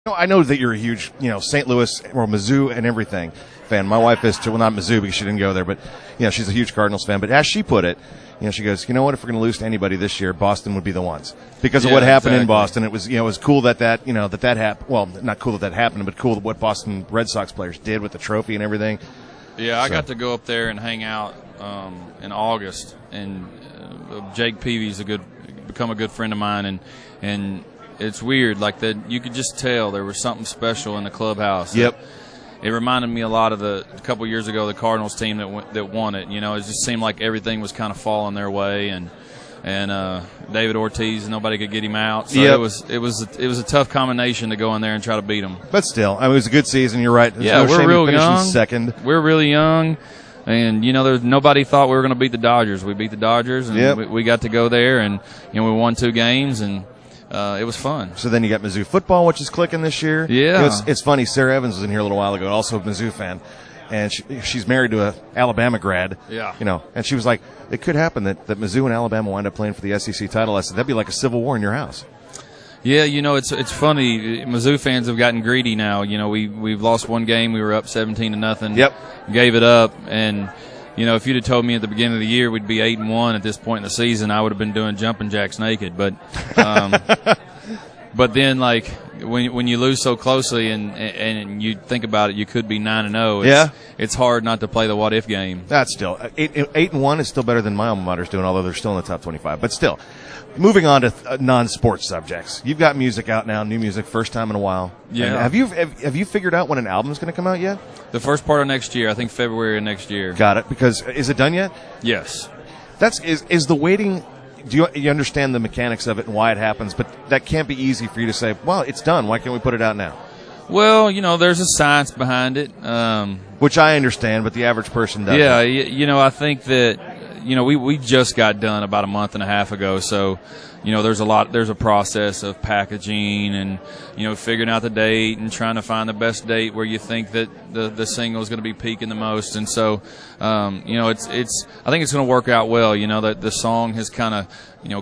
No, I know that you're a huge, St. Louis or Mizzou and everything fan. My wife is too. Well, not Mizzou because she didn't go there, but she's a huge Cardinals fan. But as she put it, she goes, you know what? If we're going to lose to anybody this year, Boston would be the ones because of what happened in Boston. It was, it was cool that happened. Well, not cool that happened, but cool what Boston Red Sox players did with the trophy and everything. Yeah, I got to go up there and hang out in August, and Jake Peavy's become a good friend of mine, and it's weird, like that. You could just tell there was something special in the clubhouse. Yep. It reminded me a lot of a couple years ago, the Cardinals team that won it. It just seemed like everything was kind of falling their way, and David Ortiz, nobody could get him out. So it was a tough combination to go in there and try to beat them. But still, it was a good season. You're right. We're real young. Second. We're really young. And, there's nobody thought we were going to beat the Dodgers. We beat the Dodgers, and we got to go there, and, we won 2 games, and it was fun. So then you got Mizzou football, which is clicking this year. Yeah. It's funny. Sarah Evans was in here a little while ago, also a Mizzou fan, and she's married to a Alabama grad. Yeah. And she was like, it could happen that Mizzou and Alabama wind up playing for the SEC title. I said, that'd be like a civil war in your house. Yeah, it's funny. Mizzou fans have gotten greedy now. We've lost 1 game. We were up 17-0. Yep. Gave it up, and if you'd have told me at the beginning of the year we'd be 8-1 at this point in the season, I would have been doing jumping jacks naked. But but then like when you lose so closely and you think about it, you could be 9-0. It's hard not to play the what if game. That's still 8-1 is still better than my alma mater's doing, although they're still in the top 25. But still. Moving on to non-sports subjects, you've got music out now, new music, first time in a while. Yeah. And have you figured out when an album's going to come out yet? The first part of next year, I think February of next year. Got it. Because is it done yet? Yes. Is the waiting? Do you understand the mechanics of it and why it happens? But that can't be easy for you to say. Well, it's done. Why can't we put it out now? Well, there's a science behind it, which I understand, but the average person doesn't. Yeah, I think that. We just got done about a month and a half ago, so there's a process of packaging and figuring out the date and trying to find the best date where you think that the single is going to be peaking the most, and so I think it's going to work out well. That the song has kind of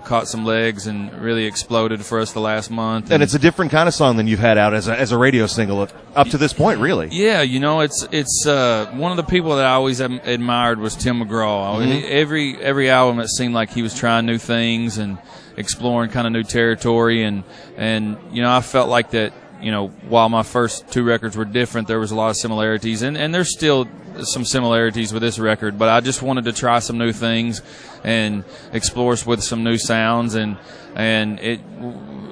caught some legs and really exploded for us the last month, and it's a different kind of song than you've had out as a radio single up to this point, really. Yeah, it's one of the people that I always admired was Tim McGraw. Mm-hmm. Every album it seemed like he was trying new things and exploring kind of new territory, and I felt like that. While my first 2 records were different, there was a lot of similarities, and there's still some similarities with this record, but I just wanted to try some new things and explore with some new sounds, and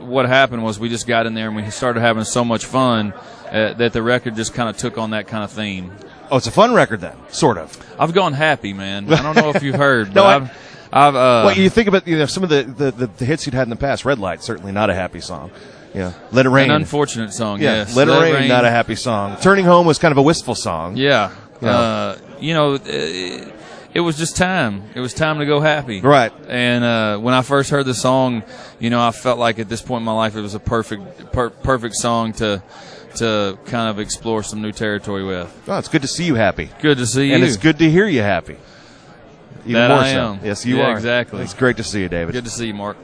what happened was we just got in there and we started having so much fun that the record just kind of took on that kind of theme. Oh, it's a fun record then, sort of. I've gone happy, man. I don't know if you've heard, but no, I've well, you think about some of the hits you'd had in the past. Red Light, certainly not a happy song. Yeah, Let It Rain. An unfortunate song, yes. Let It Rain, not a happy song. Turning Home was kind of a wistful song. Yeah. It was just time. It was time to go happy. Right. And when I first heard the song, I felt like at this point in my life it was a perfect song to kind of explore some new territory with. Oh, it's good to see you happy. Good to see you. And it's good to hear you happy. Even that more I so. am. Yes, you are. Exactly. It's great to see you, David. Good to see you, Mark.